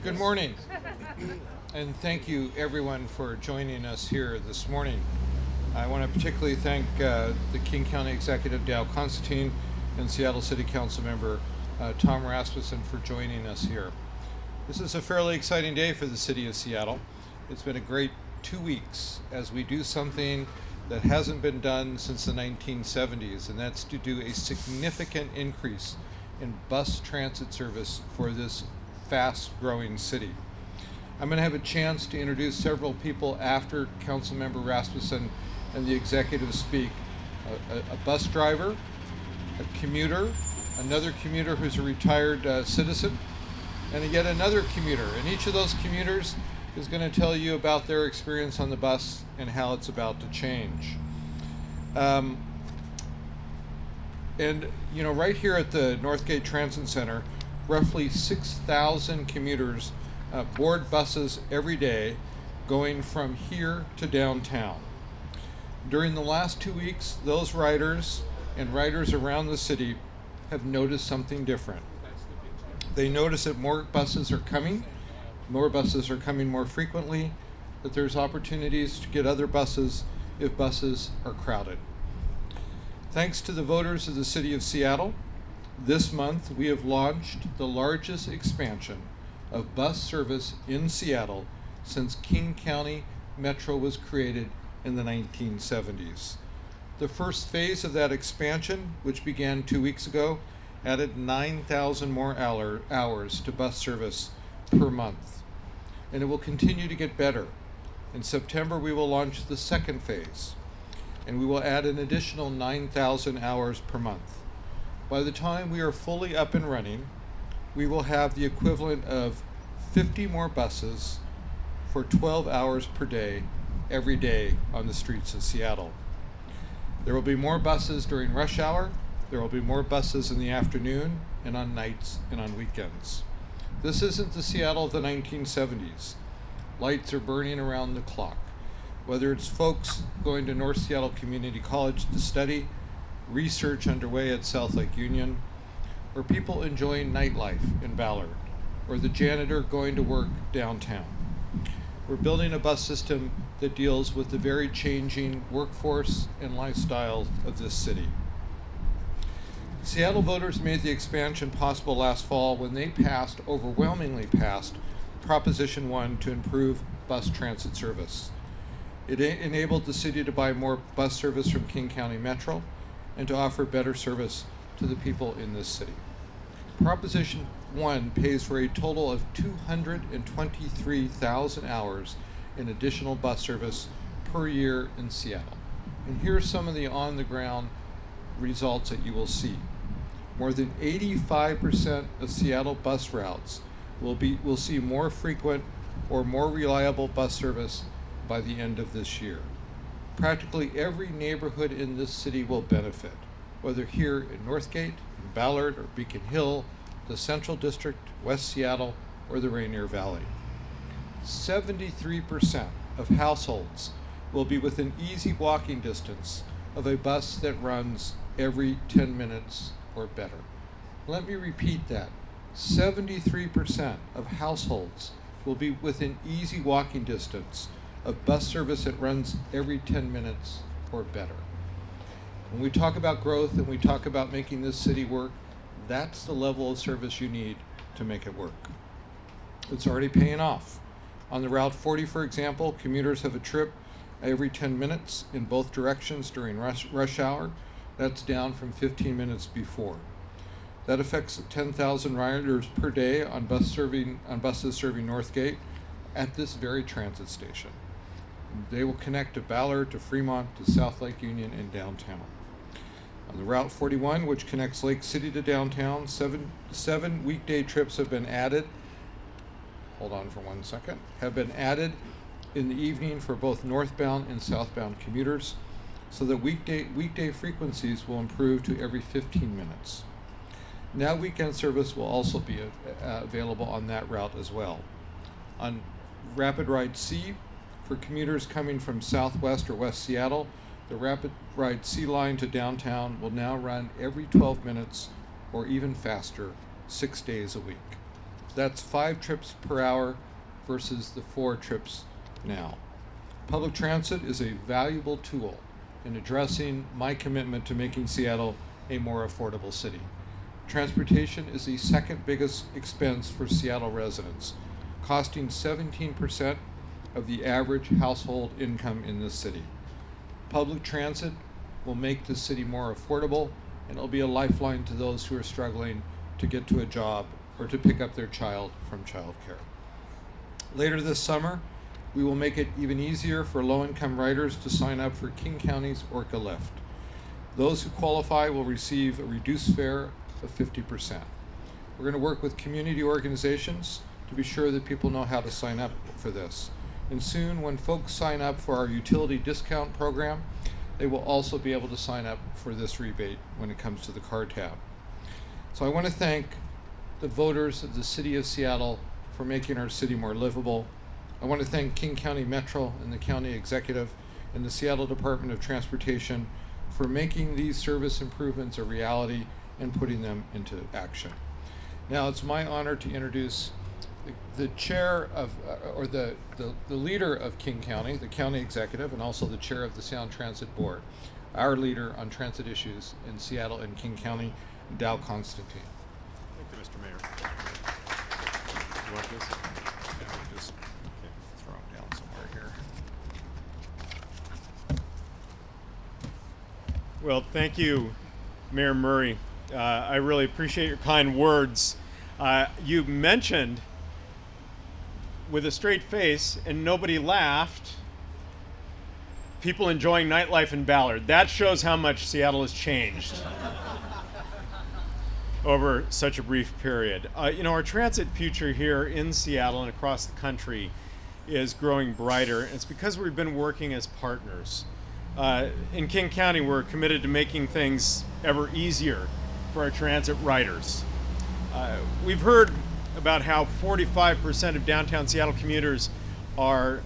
Good morning, and thank you everyone for joining us here this morning. I want to particularly thank the King County Executive Dow Constantine and Seattle City Councilmember Tom Rasmussen for joining us here. This is a fairly exciting day for the City of Seattle. It's been a great 2 weeks as we do something that hasn't been done since the 1970s, and that's to do a significant increase in bus transit service for this fast-growing city. I'm going to have a chance to introduce several people after Councilmember Rasmussen and the executive speak. A bus driver, a commuter, another commuter who's a retired citizen, and yet another commuter. And each of those commuters is going to tell you about their experience on the bus and how it's about to change. And you know, right here at the Northgate Transit Center, roughly 6,000 commuters board buses every day going from here to downtown. During the last 2 weeks, those riders and riders around the city have noticed something different. They notice that more buses are coming more frequently, that there's opportunities to get other buses if buses are crowded. Thanks to the voters of the City of Seattle, this month we have launched the largest expansion of bus service in Seattle since King County Metro was created in the 1970s. The first phase of that expansion, which began 2 weeks ago, added 9,000 more hours to bus service per month. And it will continue to get better. In September, we will launch the second phase, and we will add an additional 9,000 hours per month. By the time we are fully up and running, we will have the equivalent of 50 more buses for 12 hours per day, every day on the streets of Seattle. There will be more buses during rush hour. There will be more buses in the afternoon and on nights and on weekends. This isn't the Seattle of the 1970s. Lights are burning around the clock. Whether it's folks going to North Seattle Community College to study, research underway at South Lake Union, or people enjoying nightlife in Ballard, or the janitor going to work downtown. We're building a bus system that deals with the very changing workforce and lifestyle of this city. Seattle voters made the expansion possible last fall when they overwhelmingly passed Proposition 1 to improve bus transit service. It enabled the city to buy more bus service from King County Metro and to offer better service to the people in this city. Proposition 1 pays for a total of 223,000 hours in additional bus service per year in Seattle. And here are some of the on-the-ground results that you will see. More than 85% of Seattle bus routes will see more frequent or more reliable bus service by the end of this year. Practically every neighborhood in this city will benefit, whether here in Northgate, in Ballard, or Beacon Hill, the Central District, West Seattle, or the Rainier Valley. 73% of households will be within easy walking distance of a bus that runs every 10 minutes or better. Let me repeat that. 73% of households will be within easy walking distance of bus service that runs every 10 minutes or better. When we talk about growth and we talk about making this city work, that's the level of service you need to make it work. It's already paying off. On the Route 40, for example, commuters have a trip every 10 minutes in both directions during rush hour. That's down from 15 minutes before. That affects 10,000 riders per day on buses serving Northgate at this very transit station. They will connect to Ballard, to Fremont, to South Lake Union, and downtown. On the Route 41, which connects Lake City to downtown, seven weekday trips have been added. Hold on for 1 second. Have been added in the evening for both northbound and southbound commuters, so that weekday frequencies will improve to every 15 minutes. Now weekend service will also be available on that route as well. On Rapid Ride C, for commuters coming from Southwest or West Seattle, the Rapid Ride C line to downtown will now run every 12 minutes or even faster, 6 days a week. That's 5 trips per hour versus the 4 trips now. Public transit is a valuable tool in addressing my commitment to making Seattle a more affordable city. Transportation is the second biggest expense for Seattle residents, costing 17% of the average household income in this city. Public transit will make the city more affordable, and it'll be a lifeline to those who are struggling to get to a job or to pick up their child from childcare. Later this summer, we will make it even easier for low-income riders to sign up for King County's Orca Lift. Those who qualify will receive a reduced fare of 50%. We're going to work with community organizations to be sure that people know how to sign up for this. And soon, when folks sign up for our utility discount program, they will also be able to sign up for this rebate when it comes to the car tab. So I want to thank the voters of the City of Seattle for making our city more livable. I want to thank King County Metro and the County Executive and the Seattle Department of Transportation for making these service improvements a reality and putting them into action. Now it's my honor to introduce the chair of, or the leader of King County, the County Executive, and also the chair of the Sound Transit Board, our leader on transit issues in Seattle and King County, Dow Constantine. Thank you, Mr. Mayor. You want this? Yeah, we'll just Throw them down somewhere here. Well, thank you, Mayor Murray. I really appreciate your kind words. You mentioned with a straight face and nobody laughed, people enjoying nightlife in Ballard. That shows how much Seattle has changed over such a brief period. Our transit future here in Seattle and across the country is growing brighter. And it's because we've been working as partners. In King County, we're committed to making things ever easier for our transit riders. We've heard about how 45% of downtown Seattle commuters are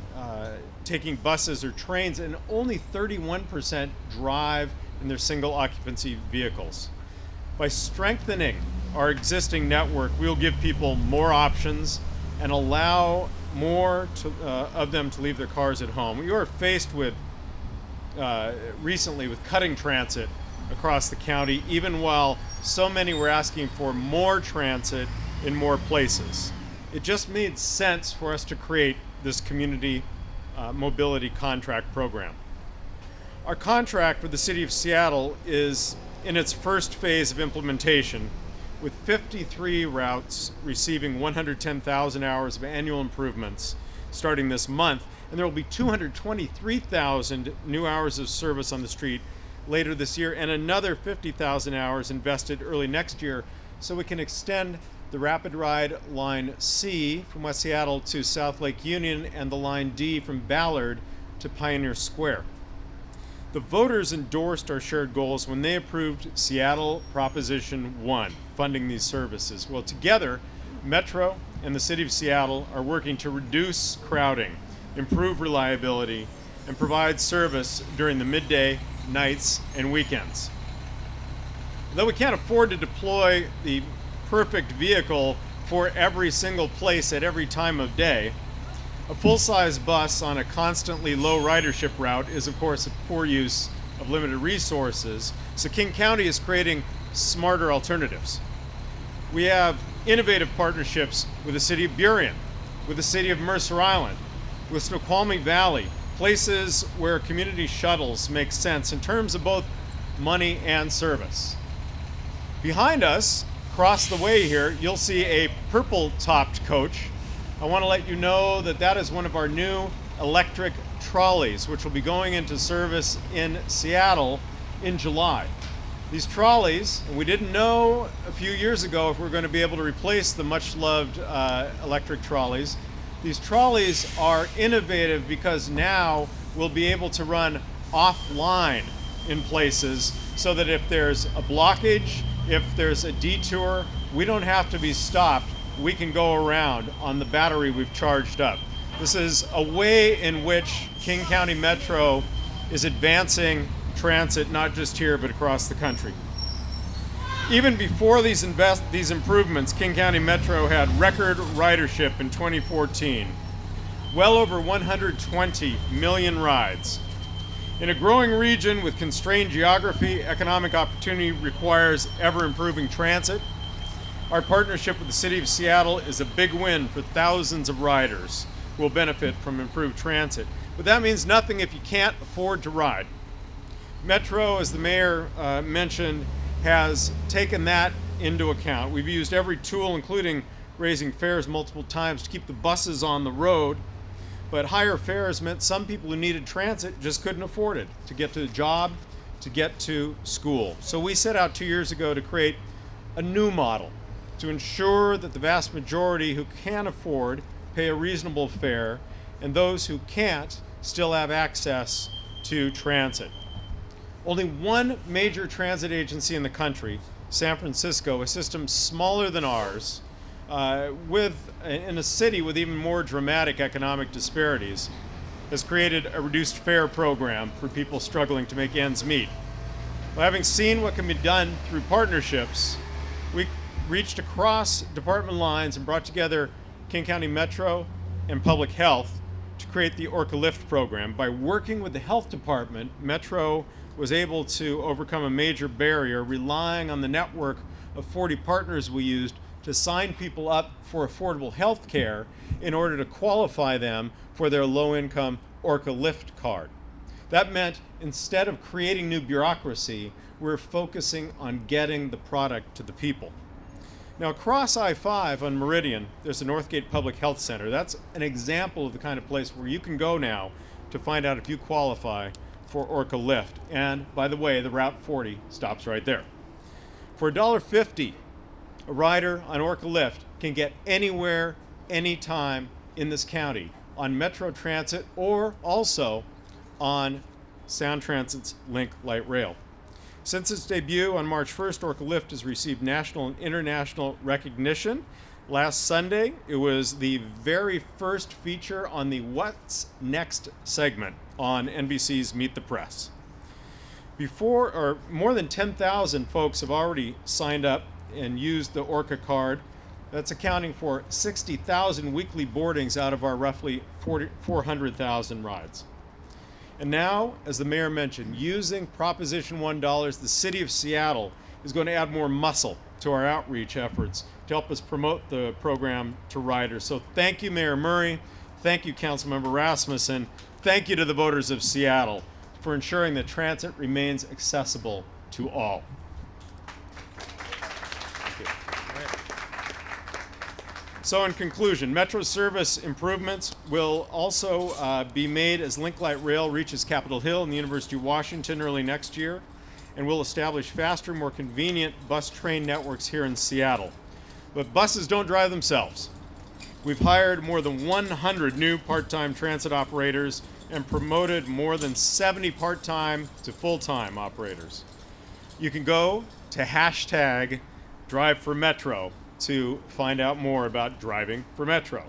taking buses or trains, and only 31% drive in their single occupancy vehicles. By strengthening our existing network, we'll give people more options and allow more of them to leave their cars at home. We were faced with recently with cutting transit across the county, even while so many were asking for more transit in more places. It just made sense for us to create this community mobility contract program. Our contract with the City of Seattle is in its first phase of implementation, with 53 routes receiving 110,000 hours of annual improvements starting this month, and there will be 223,000 new hours of service on the street later this year, and another 50,000 hours invested early next year, so we can extend the Rapid Ride Line C from West Seattle to South Lake Union and the Line D from Ballard to Pioneer Square. The voters endorsed our shared goals when they approved Seattle Proposition 1, funding these services. Well, together, Metro and the City of Seattle are working to reduce crowding, improve reliability, and provide service during the midday, nights, and weekends. Though we can't afford to deploy the perfect vehicle for every single place at every time of day, a full-size bus on a constantly low ridership route is, of course, a poor use of limited resources, so King County is creating smarter alternatives. We have innovative partnerships with the City of Burien, with the City of Mercer Island, with Snoqualmie Valley, places where community shuttles make sense in terms of both money and service. Behind us, across the way here, you'll see a purple-topped coach. I want to let you know that that is one of our new electric trolleys, which will be going into service in Seattle in July. These trolleys, and we didn't know a few years ago if we were going to be able to replace the much-loved electric trolleys. These trolleys are innovative because now we'll be able to run offline in places so that if there's a blockage, if there's a detour, we don't have to be stopped. We can go around on the battery we've charged up. This is a way in which King County Metro is advancing transit, not just here, but across the country. Even before these improvements, King County Metro had record ridership in 2014, well over 120 million rides. In a growing region with constrained geography, economic opportunity requires ever-improving transit. Our partnership with the City of Seattle is a big win for thousands of riders who will benefit from improved transit. But that means nothing if you can't afford to ride. Metro, as the mayor mentioned, has taken that into account. We've used every tool, including raising fares multiple times to keep the buses on the road. But higher fares meant some people who needed transit just couldn't afford it to get to the job, to get to school. So we set out 2 years ago to create a new model to ensure that the vast majority who can afford pay a reasonable fare, and those who can't still have access to transit. Only one major transit agency in the country, San Francisco, a system smaller than ours, in a city with even more dramatic economic disparities, has created a reduced fare program for people struggling to make ends meet. Well, having seen what can be done through partnerships, we reached across department lines and brought together King County Metro and Public Health to create the Orca Lift program. By working with the health department, Metro was able to overcome a major barrier, relying on the network of 40 partners we used to sign people up for affordable health care in order to qualify them for their low-income Orca Lift card. That meant instead of creating new bureaucracy, we're focusing on getting the product to the people. Now, across I-5 on Meridian, there's the Northgate Public Health Center. That's an example of the kind of place where you can go now to find out if you qualify for Orca Lift. And by the way, the Route 40 stops right there. For $1.50, a rider on Orca Lift can get anywhere, anytime in this county on Metro Transit or also on Sound Transit's Link Light Rail. Since its debut on March 1st, Orca Lift has received national and international recognition. Last Sunday, it was the very first feature on the What's Next segment on NBC's Meet the Press. More than 10,000 folks have already signed up and used the Orca card. That's accounting for 60,000 weekly boardings out of our roughly 400,000 rides. And now, as the mayor mentioned, using Proposition $1, the City of Seattle is going to add more muscle to our outreach efforts to help us promote the program to riders. So thank you, Mayor Murray. Thank you, Councilmember Rasmussen. Thank you to the voters of Seattle for ensuring that transit remains accessible to all. Thank you. So in conclusion, Metro service improvements will also be made as Link Light Rail reaches Capitol Hill and the University of Washington early next year, and will establish faster, more convenient bus train networks here in Seattle. But buses don't drive themselves. We've hired more than 100 new part-time transit operators and promoted more than 70 part-time to full-time operators. You can go to hashtag #DriveForMetro to find out more about driving for Metro.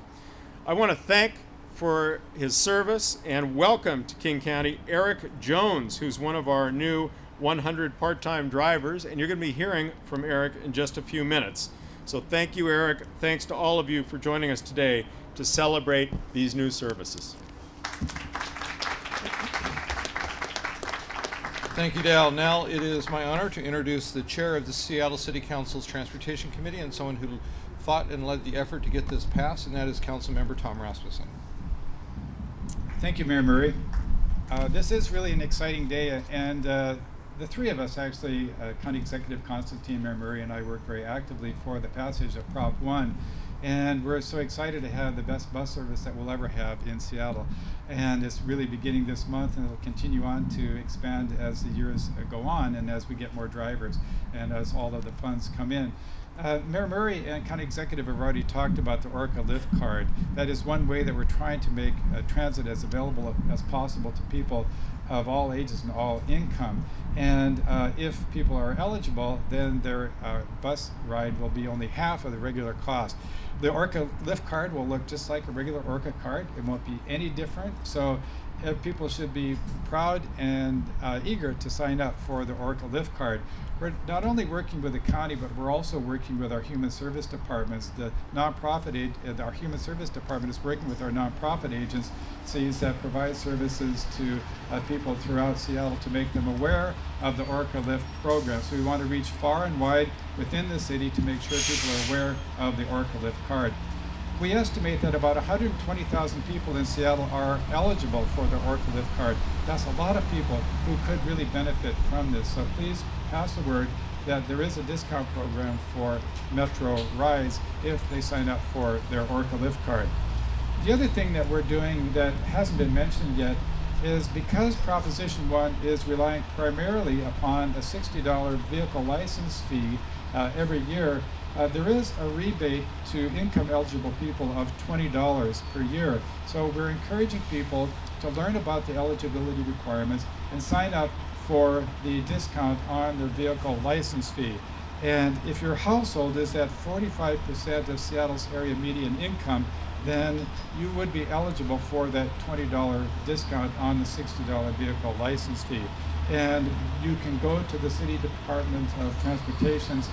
I want to thank for his service and welcome to King County Eric Jones, who's one of our new 100 part-time drivers, and you're going to be hearing from Eric in just a few minutes. So thank you, Eric. Thanks to all of you for joining us today to celebrate these new services. Thank you, Dal. Now it is my honor to introduce the chair of the Seattle City Council's Transportation Committee and someone who fought and led the effort to get this passed, and that is Councilmember Tom Rasmussen. Thank you, Mayor Murray. This is really an exciting day, and the three of us actually, County Executive Constantine, Mayor Murray, and I worked very actively for the passage of Prop 1. And we're so excited to have the best bus service that we'll ever have in Seattle. And it's really beginning this month, and it'll continue on to expand as the years go on and as we get more drivers and as all of the funds come in. Mayor Murray and County Executive have already talked about the Orca Lift card. That is one way that we're trying to make transit as available as possible to people of all ages and all income. And if people are eligible, then their bus ride will be only half of the regular cost. The Orca Lift card will look just like a regular Orca card. It won't be any different. So people should be proud and eager to sign up for the Oracle Lift Card. We're not only working with the county, but we're also working with our human service departments. The nonprofit, our human service department is working with our nonprofit agencies that provide services to people throughout Seattle to make them aware of the Oracle Lift program. So we want to reach far and wide within the city to make sure people are aware of the Oracle Lift Card. We estimate that about 120,000 people in Seattle are eligible for the Oracle Lift Card. That's a lot of people who could really benefit from this. So please pass the word that there is a discount program for Metro rides if they sign up for their Oracle Lift Card. The other thing that we're doing that hasn't been mentioned yet is because Proposition 1 is relying primarily upon a $60 vehicle license fee every year, there is a rebate to income-eligible people of $20 per year. So we're encouraging people to learn about the eligibility requirements and sign up for the discount on their vehicle license fee. And if your household is at 45% of Seattle's area median income, then you would be eligible for that $20 discount on the $60 vehicle license fee. And you can go to the City Department of Transportation's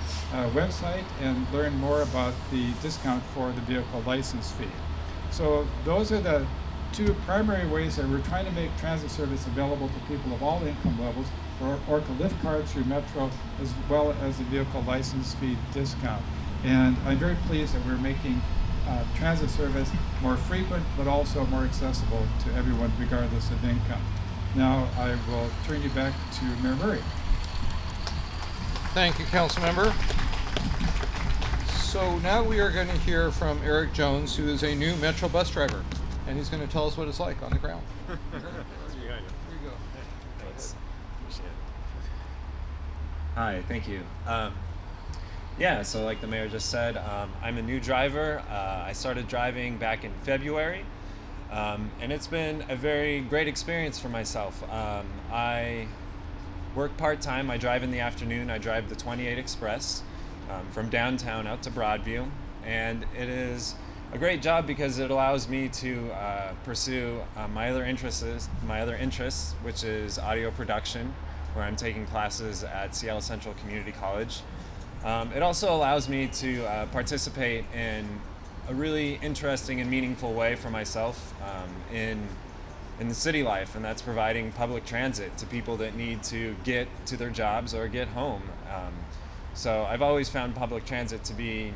website and learn more about the discount for the vehicle license fee. So those are the two primary ways that we're trying to make transit service available to people of all income levels, for Oracle Lift Card through Metro, as well as the vehicle license fee discount. And I'm very pleased that we're making transit service more frequent, but also more accessible to everyone regardless of income. Now I will turn you back to Mayor Murray. Thank you, Councilmember. So now we are going to hear from Eric Jones, who is a new Metro bus driver, and he's going to tell us what it's like on the ground. Here you go. Thanks. Appreciate it. Hi, thank you. Yeah, so like the mayor just said, I'm a new driver. I started driving back in February, and it's been a very great experience for myself. I work part-time. I drive in the afternoon. I drive the 28 Express from downtown out to Broadview, and it is a great job because it allows me to pursue my other interests, which is audio production, where I'm taking classes at Seattle Central Community College. It also allows me to participate in a really interesting and meaningful way for myself in the city life, and that's providing public transit to people that need to get to their jobs or get home. So I've always found public transit to be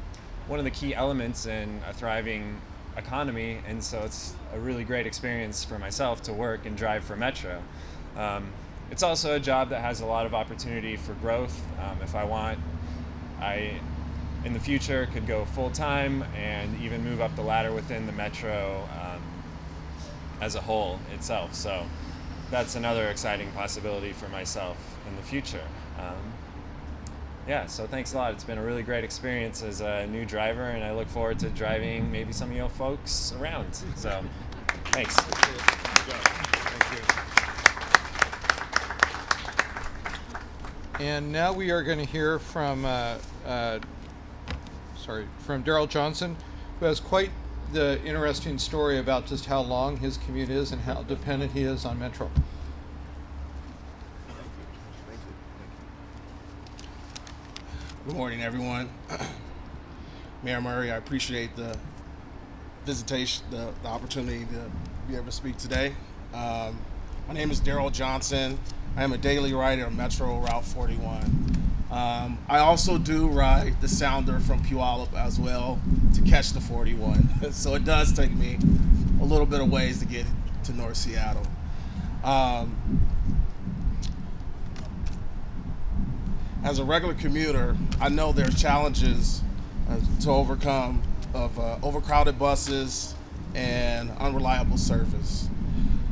one of the key elements in a thriving economy, and so it's a really great experience for myself to work and drive for Metro. It's also a job that has a lot of opportunity for growth. If I want, I, in the future, could go full-time and even move up the ladder within the Metro as a whole itself. So that's another exciting possibility for myself in the future. Yeah, so thanks a lot. It's been a really great experience as a new driver, and I look forward to driving maybe some of you folks around. So thanks. And now we are going to hear from Daryl Johnson, who has quite the interesting story about just how long his commute is and how dependent he is on Metro. Good morning, everyone. Mayor Murray, I appreciate the visitation, the opportunity to be able to speak today. My name is Daryl Johnson. I am a daily rider on Metro Route 41. I also do ride the Sounder from Puyallup as well to catch the 41. So it does take me a little bit of ways to get to North Seattle. As a regular commuter, I know there are challenges to overcome of overcrowded buses and unreliable service.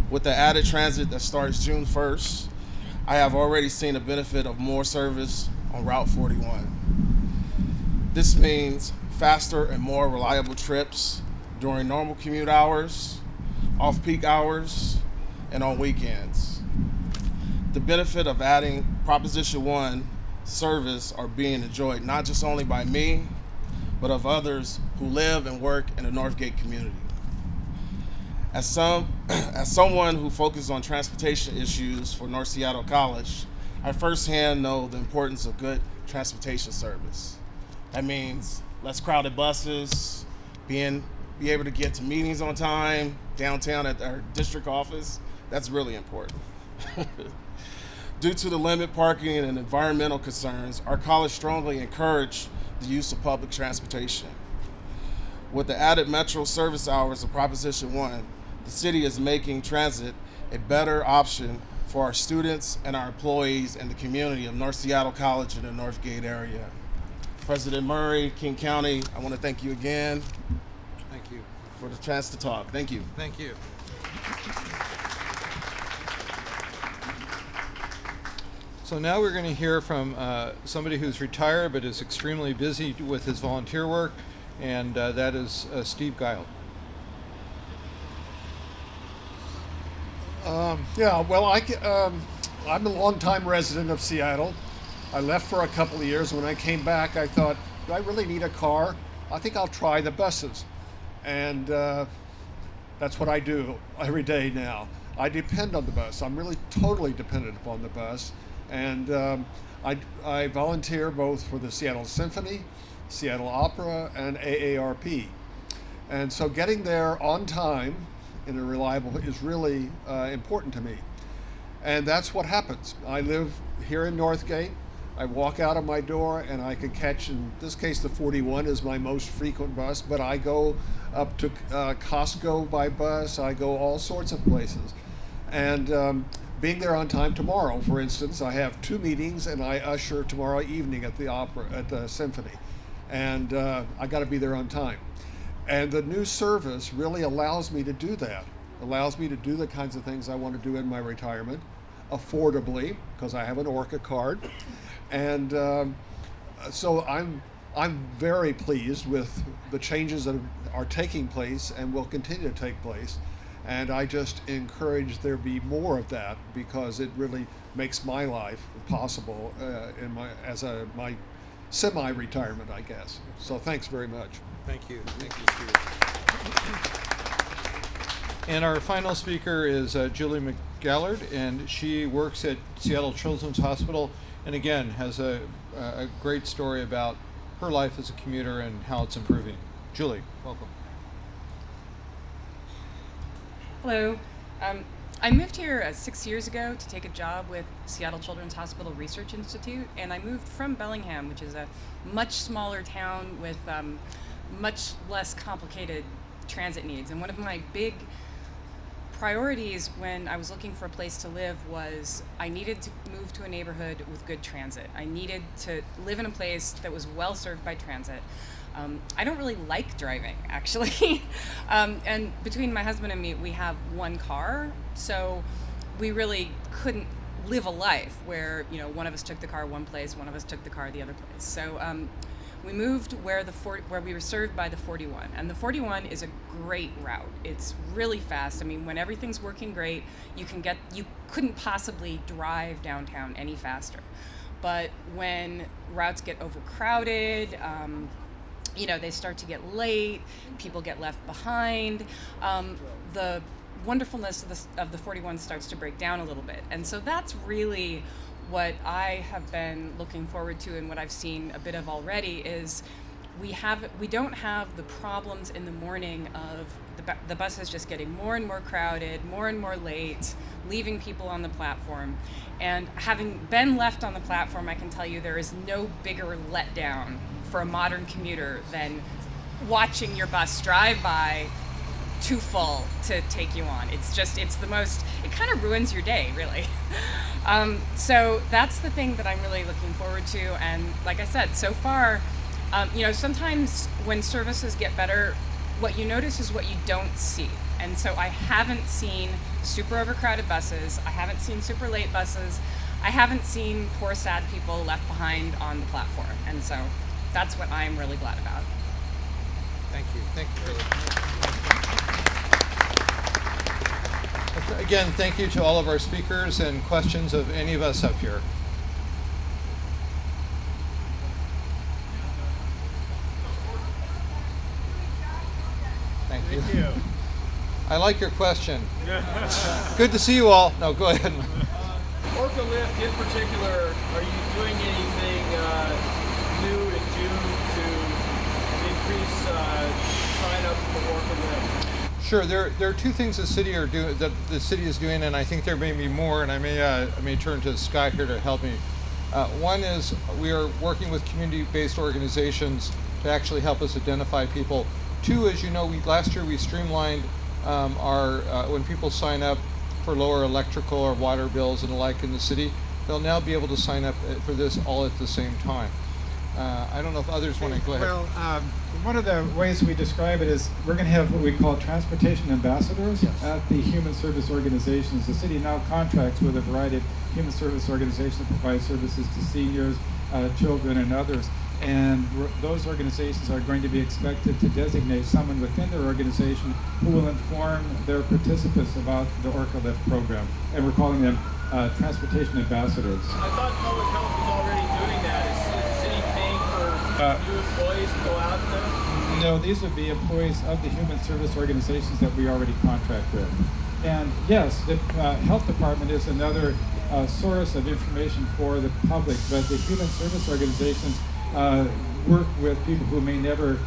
With the added transit that starts June 1st, I have already seen the benefit of more service on Route 41. This means faster and more reliable trips during normal commute hours, off-peak hours, and on weekends. The benefit of adding Proposition 1 service are being enjoyed not just only by me, but of others who live and work in the Northgate community. As someone who focuses on transportation issues for North Seattle College, I firsthand know the importance of good transportation service. That means less crowded buses, be able to get to meetings on time, downtown at our district office. That's really important. Due to the limited parking and environmental concerns, our college strongly encouraged the use of public transportation. With the added metro service hours of Proposition 1, the city is making transit a better option for our students and our employees and the community of North Seattle College in the Northgate area. President Murray, King County, I want to thank you again. Thank you. For the chance to talk. Thank you. Thank you. So now we're going to hear from somebody who's retired but is extremely busy with his volunteer work, and that is Steve Guile. I'm a longtime resident of Seattle. I left for a couple of years. When I came back, I thought, do I really need a car? I think I'll try the buses. And that's what I do every day now. I depend on the bus. I'm really totally dependent upon the bus. And I volunteer both for the Seattle Symphony, Seattle Opera, and AARP. And so getting there on time in a reliable is really important to me. And that's what happens. I live here in Northgate. I walk out of my door and I can catch, in this case, the 41 is my most frequent bus, but I go up to Costco by bus. I go all sorts of places. And being there on time tomorrow, for instance, I have 2 meetings and I usher tomorrow evening at the opera, at the symphony. And I got to be there on time. And the new service really allows me to do that. Allows me to do the kinds of things I want to do in my retirement, affordably, because I have an ORCA card. And so I'm very pleased with the changes that are taking place and will continue to take place. And I just encourage there be more of that, because it really makes my life possible in my semi-retirement, I guess. So thanks very much. Thank you. Thank you, Steve. And our final speaker is Julie McGallard, and she works at Seattle Children's Hospital, and again has a great story about her life as a commuter and how it's improving. Julie, welcome. Hello. I moved here 6 years ago to take a job with Seattle Children's Hospital Research Institute, and I moved from Bellingham, which is a much smaller town with much less complicated transit needs. And one of my big priorities when I was looking for a place to live was I needed to move to a neighborhood with good transit. I needed to live in a place that was well served by transit. I don't really like driving, actually. And between my husband and me, we have one car, so we really couldn't live a life where, you know, one of us took the car one place, one of us took the car the other place. So we moved where we were served by the 41, and the 41 is a great route. It's really fast. I mean, when everything's working great, you couldn't possibly drive downtown any faster. But when routes get overcrowded, you know, they start to get late, people get left behind, the wonderfulness of the 41 starts to break down a little bit. And so that's really what I have been looking forward to, and what I've seen a bit of already is we don't have the problems in the morning of the buses just getting more and more crowded, more and more late, leaving people on the platform. And having been left on the platform, I can tell you there is no bigger letdown for a modern commuter than watching your bus drive by too full to take you on. It kind of ruins your day, really. So that's the thing that I'm really looking forward to. And like I said, so far, you know, sometimes when services get better, what you notice is what you don't see. And so I haven't seen super overcrowded buses. I haven't seen super late buses. I haven't seen poor, sad people left behind on the platform. And so that's what I'm really glad about. Thank you. Thank you, Julie. Again, thank you to all of our speakers, and questions of any of us up here. Thank you. I like your question. Good to see you all. No, go ahead. Orca Lift in particular, are you doing anything new in June to increase sign-ups for Orca Lift? Sure. There are two things the city is doing, and I think there may be more. And I may turn to Scott here to help me. One is we are working with community-based organizations to actually help us identify people. Two, as you know, last year we streamlined our when people sign up for lower electrical or water bills and the like in the city, they'll now be able to sign up for this all at the same time. I don't know if others want to go ahead. Well, one of the ways we describe it is we're going to have what we call transportation ambassadors at the human service organizations. The city now contracts with a variety of human service organizations that provide services to seniors, children, and others. And those organizations are going to be expected to designate someone within their organization who will inform their participants about the Orca Lift program. And we're calling them transportation ambassadors. I thought public health was already doing that. Is the city paying for new employees to go out there? No, these would be employees of the human service organizations that we already contract with. And yes, the health department is another source of information for the public, but the human service organizations work with people who may never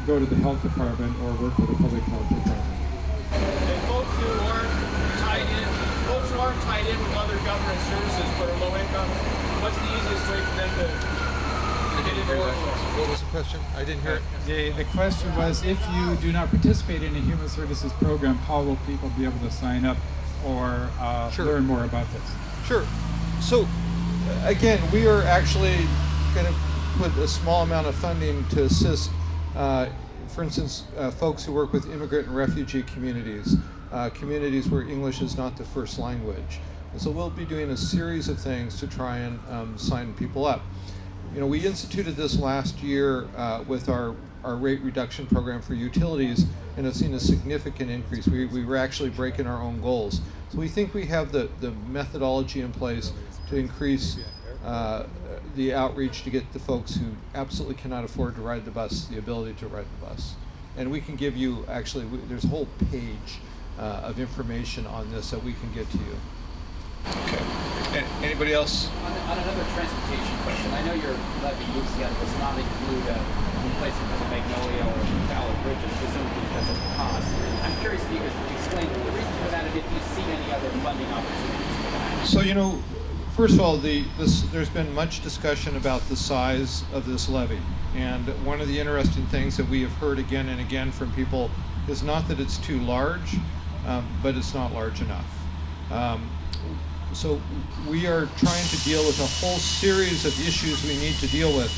go to the health department or work with the public health department. And folks who aren't tied in with other government services but are low income, what's the easiest way for them to get into Orca Lift? What was the question? I didn't hear it. The question was, if you do not participate in a human services program, how will people be able to sign up or learn more about this? Sure. So, again, we are actually going to put a small amount of funding to assist, for instance, folks who work with immigrant and refugee communities, communities where English is not the first language. And so we'll be doing a series of things to try and sign people up. You know, we instituted this last year with our rate reduction program for utilities, and have seen a significant increase. We were actually breaking our own goals. So we think we have the methodology in place to increase the outreach to get the folks who absolutely cannot afford to ride the bus the ability to ride the bus. And we can give you, actually, there's a whole page of information on this that we can get to you. Okay. Anybody else? On another transportation question, I know your levy moves together does not include replacement of the Magnolia or Ballard bridges, presumably because of the cost. I'm curious if you could explain the reason for that and if you see any other funding opportunities for that. So, you know, first of all, there's been much discussion about the size of this levy. And one of the interesting things that we have heard again and again from people is not that it's too large, but it's not large enough. So we are trying to deal with a whole series of issues we need to deal with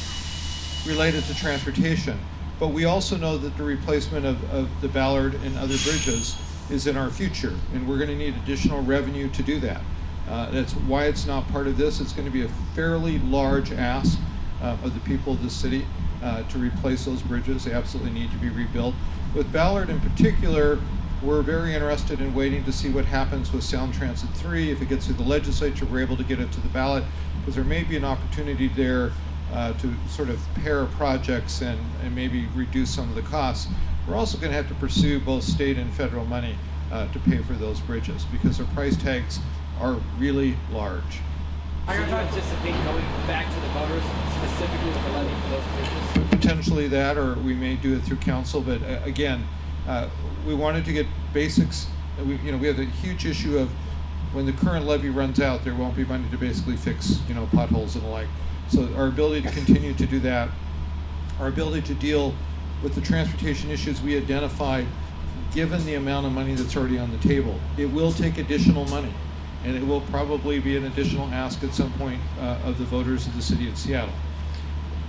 related to transportation. But we also know that the replacement of the Ballard and other bridges is in our future, and we're going to need additional revenue to do that. That's why it's not part of this. It's going to be a fairly large ask of the people of the city to replace those bridges. They absolutely need to be rebuilt. With Ballard in particular, we're very interested in waiting to see what happens with Sound Transit 3. If it gets through the legislature, we're able to get it to the ballot, because there may be an opportunity there to sort of pair projects and maybe reduce some of the costs. We're also going to have to pursue both state and federal money to pay for those bridges, because their price tags are really large. Are you anticipate going back to the voters specifically with the levy for those bridges? Potentially that, or we may do it through council, but again, we wanted to get basics. We have a huge issue of when the current levy runs out, there won't be money to basically fix, potholes and the like. So our ability to continue to do that, our ability to deal with the transportation issues we identified, given the amount of money that's already on the table, it will take additional money, and it will probably be an additional ask at some point of the voters of the city of Seattle.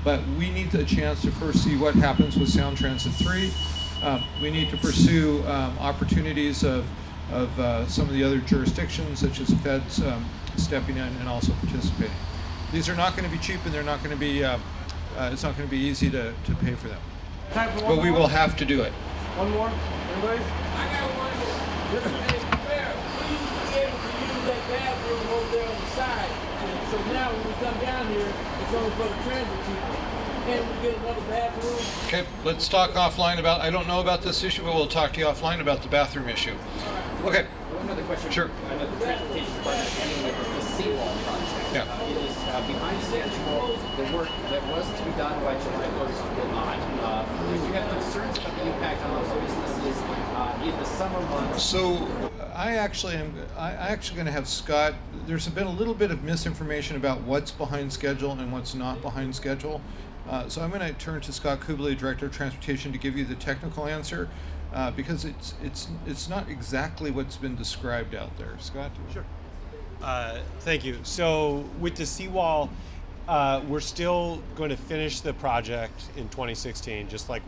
But we need a chance to first see what happens with Sound Transit 3. We need to pursue opportunities of some of the other jurisdictions, such as the feds stepping in and also participating. These are not going to be cheap, and they're not going to be. It's not going to be easy to pay for them. Time for one But we more? will have to do it. One more? Anybody? I got one more. Hey, Mayor, we used to be able to use that bathroom over there on the side. So now when we come down here, it's only for the transit people. Can we get another bathroom? Okay, let's talk offline about, I don't know about this issue, but we'll talk to you offline about the bathroom issue. Okay, One other question. Sure. I know the transportation department is dealing with the seawall project. Yeah. It is behind schedule. The work that was to be done by July 1st will not. Do you have concerns about the impact on those businesses in the summer months? so I actually going to have Scott, there's been a little bit of misinformation about what's behind schedule and what's not behind schedule. So I'm going to turn to Scott Kubley, Director of Transportation, to give you the technical answer, because it's not exactly what's been described out there. Scott? Sure. Thank you. So with the seawall, we're still going to finish the project in 2016, just like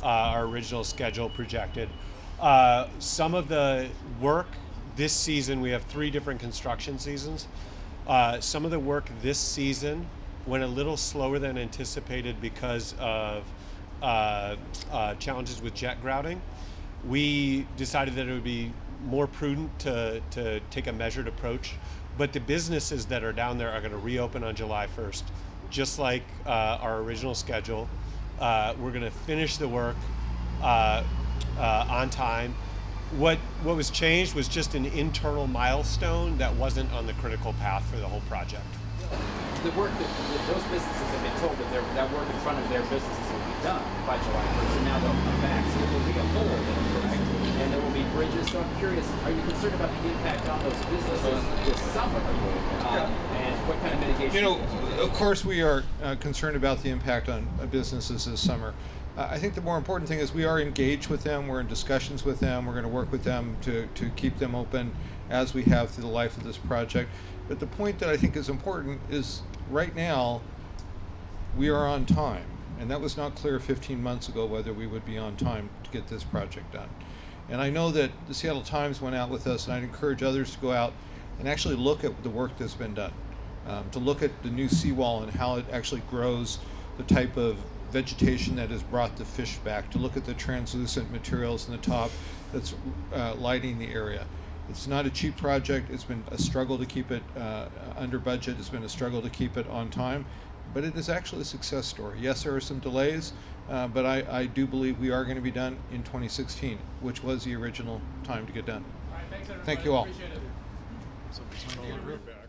our original schedule projected. Some of the work this season, we have 3 different construction seasons. Some of the work this season went a little slower than anticipated because of challenges with jet grouting. We decided that it would be more prudent to take a measured approach, but the businesses that are down there are going to reopen on July 1st, just like our original schedule. We're going to finish the work on time. What was changed was just an internal milestone that wasn't on the critical path for the whole project. The work that those businesses have been told that that work in front of their businesses will be done by July 1st, and now they'll come back, so there will be a hole there, correct? And there will be bridges. So I'm curious, are you concerned about the impact on those businesses this summer? And what kind of mitigation? Of course we are concerned about the impact on businesses this summer. I think the more important thing is we are engaged with them, we're in discussions with them, we're going to work with them to keep them open as we have through the life of this project. But the point that I think is important is right now we are on time, and that was not clear 15 months ago whether we would be on time to get this project done. And I know that the Seattle Times went out with us, and I'd encourage others to go out and actually look at the work that's been done, to look at the new seawall and how it actually grows the type of vegetation that has brought the fish back, to look at the translucent materials in the top that's lighting the area. It's not a cheap project. It's been a struggle to keep it under budget. It's been a struggle to keep it on time, but it is actually a success story. Yes, there are some delays, but I do believe we are going to be done in 2016, which was the original time to get done. All right, thanks everybody. Thank you all. Appreciate it. So we turn all the roof back.